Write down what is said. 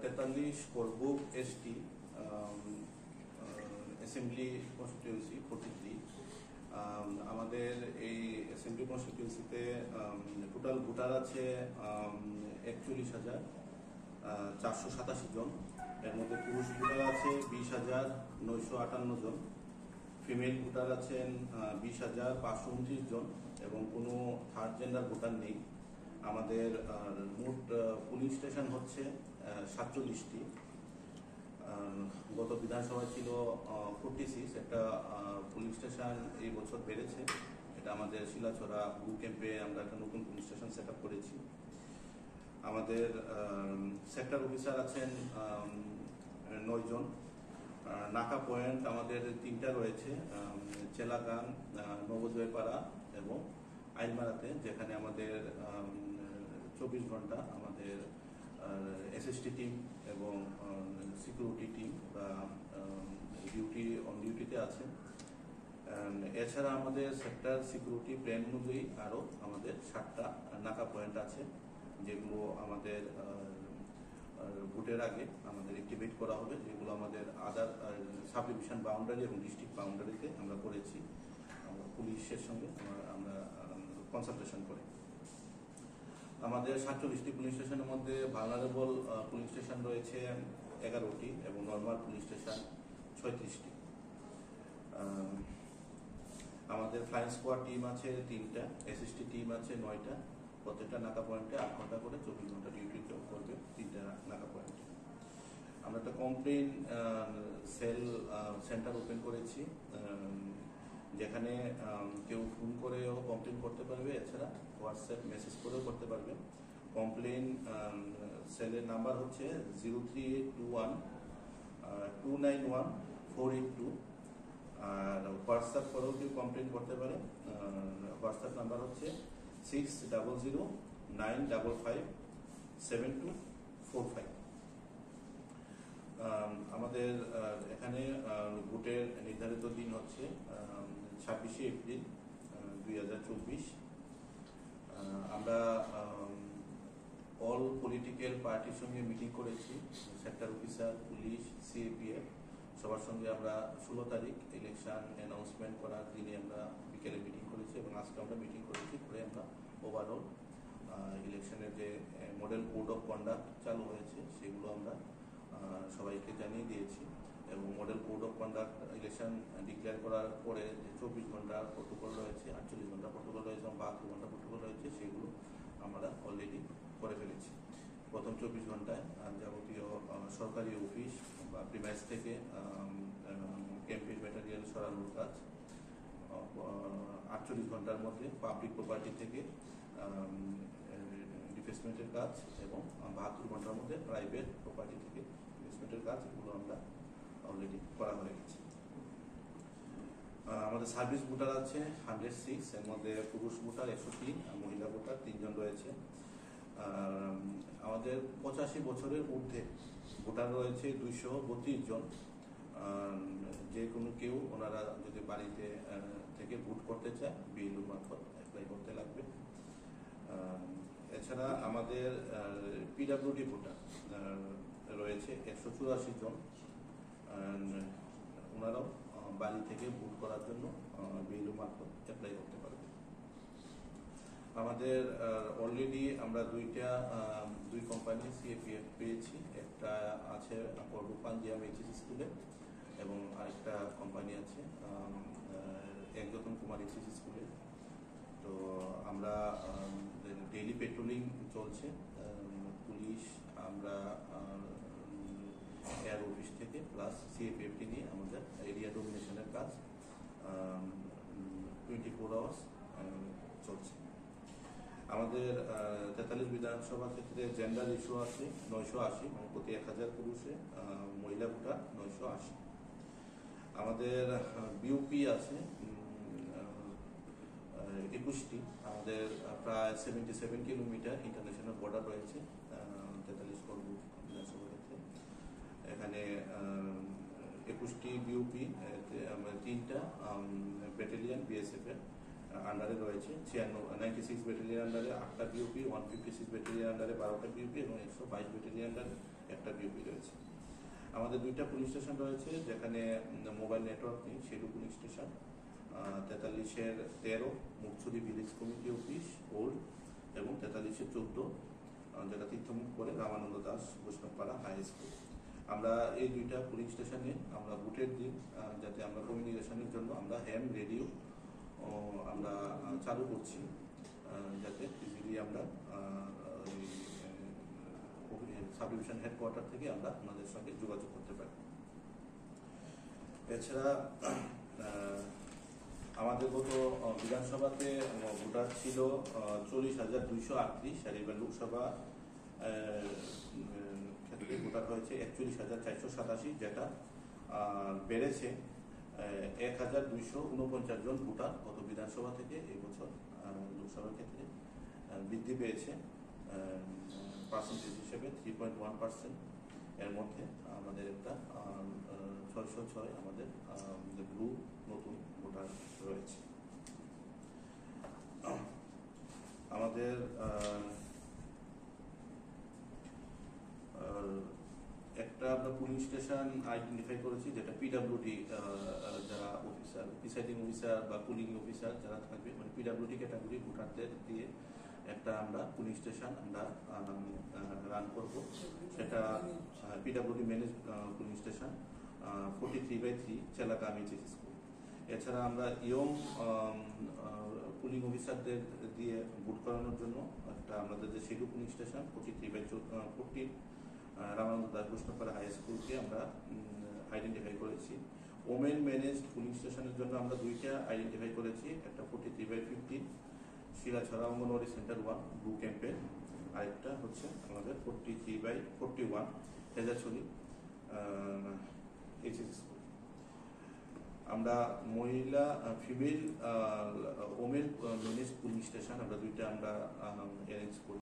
43 Karbook ST assembly constituency 43। আমাদের এই assembly কনস্টিটিউয়েন্সিতে total voter আছে 41,487 জন। এর মধ্যে পুরুষ ভোটার আছে 20,958 জন, ফিমেল ভোটার আছেন 20,529 জন এবং কোনো থার্ড জেন্ডার ভোটার নেই। আমাদের মোট পুলিং স্টেশন হচ্ছে 47টি। গত বিধানসভায় ছিল 46, একটা পুলিং স্টেশন এই বছর বেড়েছে। এটা আমাদের শিলাছড়া ব্লু ক্যাম্পে আমরা একটা নতুন পুলিং স্টেশন সেট আপ করেছি। আমাদের সেক্টর অফিসার আছেন 9 জন। নাকা পয়েন্ট আমাদের 3টা রয়েছে, চেলাগাং, নবজয়পাড়া এবং আইনমারাতে, যেখানে আমাদের 24 ঘন্টা আমাদের এসএসটি টিম এবং সিকিউরিটি টিম বা ডিউটিতে আছেন। এছাড়া আমাদের সেক্টর সিকিউরিটি প্ল্যান অনুযায়ী আরও আমাদের 7টা নাকা পয়েন্ট আছে, যেগুলো আমাদের ভোটের আগে আমাদের অ্যাক্টিভেট করা হবে, যেগুলো আমাদের আদার সাব ডিভিশন বাউন্ডারি এবং ডিস্ট্রিক্ট বাউন্ডারিতে আমরা করেছি। আমরা পুলিশের সঙ্গে আমরা কনসালটেশন করে আমাদের 47টি পুলিশ স্টেশনের মধ্যে ভালনারেবল পুলিশ স্টেশন রয়েছে 11টি এবং নর্মাল পুলিশ স্টেশন 36টি। আমাদের ফ্লাইং স্কোয়াড টিম আছে 3টা, এসএসটি টিম আছে 9টা। প্রত্যেকটা নাকা পয়েন্টে 8 ঘন্টা করে 24 ঘন্টা ডিউটি করবে 3টা নাকা পয়েন্টে। আমরা একটা কমপ্লেন সেল সেন্টার ওপেন করেছি, যেখানে কেউ ফোন করেও কমপ্লেন করতে পারবে, এছাড়া হোয়াটসঅ্যাপ মেসেজ করেও করতে পারবে। কমপ্লেন সেলের নাম্বার হচ্ছে 0321 291 482, আর হোয়াটসঅ্যাপ করেও কেউ কমপ্লেন করতে পারে। হোয়াটসঅ্যাপ নাম্বার হচ্ছে 6009557245। আমাদের এখানে ভোটের নির্ধারিত দিন হচ্ছে 26শে এপ্রিল 2024। আমরা অল পলিটিক্যাল পার্টির সঙ্গে মিটিং করেছি, সেক্টর অফিসার, পুলিশ, সিএপিএফ সবার সঙ্গে। আমরা 16 তারিখ ইলেকশন অ্যানাউন্সমেন্ট করার দিনে আমরা বিকেলে মিটিং করেছি এবং আজকে আমরা মিটিং করেছি করে আমরা ওভারঅল ইলেকশনের যে মডেল কোড অফ কন্ডাক্ট চালু হয়েছে সেগুলো আমরা সবাইকে জানিয়ে দিয়েছি। এবং model code of conduct election declare করার পরে যে 24 ঘন্টা প্রোটোকল রয়েছে, 48 ঘন্টা প্রোটোকল রয়েছে এবং 72 ঘন্টা প্রোটোকল রয়েছে, সেগুলো আমরা অলরেডি করে ফেলেছি। প্রথম 24 ঘন্টায় যাবতীয় সরকারি অফিস বা প্রিমাইস থেকে ক্যাম্পেইন ম্যাটেরিয়াল সরানোর কাজ, 48 ঘন্টার মধ্যে পাবলিক প্রপার্টি থেকে ডিফেসমেন্টের কাজ এবং 72 ঘন্টার মধ্যে প্রাইভেট প্রপার্টি থেকে ডিফেসমেন্টের কাজ, এগুলো আমরা অলরেডি করা হয়ে গেছে। আমাদের সার্ভিস ভোটার আছে 106, এর মধ্যে পুরুষ ভোটার 103, মহিলা ভোটার 3 জন রয়েছে। আমাদের 85 বছরের ঊর্ধ্বে ভোটার রয়েছে 232 জন। যে কোনো কেউ ওনারা যদি বাড়িতে থেকে ভোট করতে চায় বিএলও মারফত অ্যাপ্লাই করতে লাগবে। এছাড়া আমাদের পিডাব্লিউডি ভোটার রয়েছে 184 জন। ওনারাও বাড়ি থেকে ভোট করার জন্য বিএলও মারফত অ্যাপ্লাই করতে পারবে। আমাদের অলরেডি আমরা দুই কোম্পানি সিএপিএফ পেয়েছি। একটা আছে করবুপাঞ্জিয়াম এইচএস স্কুলে এবং আরেকটা কোম্পানি আছে একযতন কুমার এইচএস স্কুলে। তো আমরা ডেইলি পেট্রোলিং চলছে, পুলিশ, আমরা এয়ার অফিস থেকে প্লাস সিএপিএফটি নিয়ে আমাদের এরিয়া ডোমিনেশনের কাজ 24 আওয়ার্স চলছে। আমাদের 43 বিধানসভা ক্ষেত্রে জেন্ডার ইস্যু আছে 980, মানে প্রতি 1000 পুরুষে মহিলা ভোটার 980। আমাদের বিউপি আছে 21টি। আমাদের প্রায় 77 কিলোমিটার ইন্টারন্যাশনাল বর্ডার রয়েছে 43 করবুক বিধানসভা ক্ষেত্রে। এখানে 21টি বিউপি, 3টা ব্যাটালিয়ন বিএসএফ এর আন্ডারে রয়েছে। 96 ব্যাটালিয়ন আন্ডারে 8টা বিউপি, 156 ব্যাটালিয়ন আন্ডারে 12টা বিউপি এবং 122 ব্যাটালিয়ন আন্ডারে একটা বিওপি রয়েছে। আমাদের 2টা পুলিশ স্টেশন রয়েছে যেখানে মোবাইল নেটওয়ার্ক নেই, সেটু police station 43-13 Mukchuri village committee office old, এবং 43-14 যেটা তীর্থমুখ করে রামানন্দ দাস বৈষ্ণবপাড়া হাই স্কুল। আমরা এই 2টা পুলিশ স্টেশনে আমরা ভোটের দিন যাতে আমরা কমিউনিকেশনের জন্য আমরা হ্যাম রেডিও আমরা চালু করছি, যাতে ইজিলি আমরা সাব ডিভিশন হেডকোয়ার্টার থেকে আমরা আমাদের সঙ্গে যোগাযোগ করতে পারি। এছাড়া আমাদের গত বিধানসভাতে ভোটার ছিল 40,238, আর এবার লোকসভা ক্ষেত্রে ভোটার হয়েছে 41,487, যেটা বেড়েছে 1,249 জন ভোটার গত বিধানসভা থেকে এই বছর লোকসভার ক্ষেত্রে বৃদ্ধি পেয়েছে পার্সেন্টেজ হিসেবে 3.1%। এর মধ্যে আমাদের একটা 606 আমাদের ব্লু নতুন ভোটার রয়েছে। আমাদের একটা আমরা পুলিং স্টেশন আইডেন্টিফাই করেছি, যেটা পিডাব্লিউডি যারা অফিসার, প্রিসাইডিং অফিসার বা পুলিং অফিসার যারা থাকবে, মানে পিডাব্লিউডি ক্যাটাগরি ভোটারদের দিয়ে একটা আমরা পুলিং স্টেশন আমরা রান করব। সেটা পিডাব্লিউডি ম্যানেজ পুলিং স্টেশন 43/3 চেলাকা মিচিস স্কুল। এছাড়া আমরা ইয়ং পুলিং অফিসারদের দিয়ে ভোট করানোর জন্য একটা আমাদের যে সেটু polling station 43/14 Ramananda Das Baishnabpara high স্কুলকে আমরা আইডেন্টিফাই করেছি। ওমেন ম্যানেজড পুলিং স্টেশনের জন্য আমরা 2টা আইডেন্টিফাই করেছি, একটা 43/15 শিলাছড়া অঙ্গনওয়াড়ি সেন্টার 1 ব্লু ক্যাম্পের, আরেকটা হচ্ছে আমাদের 43/41 হেজাছড়ি এইচএস স্কুল। আমরা মহিলা female women managed pulling station আমরা 2টা আমরা অ্যারেঞ্জ করি।